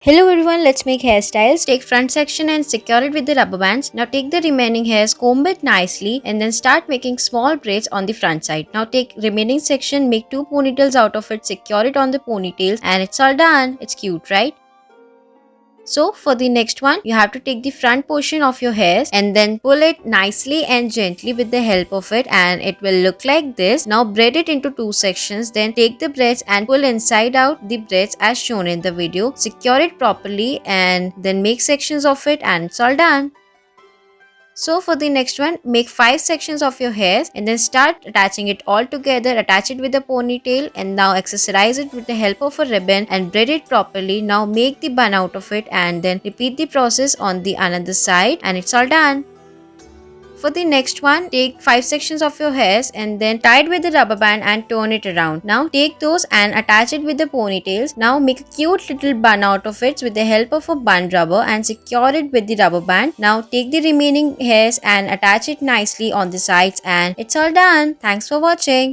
Hello everyone, let's make hairstyles. Take front section and secure it with the rubber bands. Now take the remaining hairs, comb it nicely and then start making small braids on the front side. Now take remaining section, make two ponytails out of it, secure it on the ponytails and it's all done. It's cute, right? So for the next one, you have to take the front portion of your hairs and then pull it nicely and gently with the help of it and it will look like this. Now braid it into two sections, then take the braids and pull inside out the braids as shown in the video. Secure it properly and then make sections of it and it's all done. So for the next one, make 5 sections of your hairs and then start attaching it all together. Attach it with a ponytail and now accessorize it with the help of a ribbon and braid it properly. Now make the bun out of it and then repeat the process on the another side and it's all done. For the next one, take 5 sections of your hairs and then tie it with the rubber band and turn it around. Now take those and attach it with the ponytails. Now make a cute little bun out of it with the help of a bun rubber and secure it with the rubber band. Now take the remaining hairs and attach it nicely on the sides and it's all done. Thanks for watching.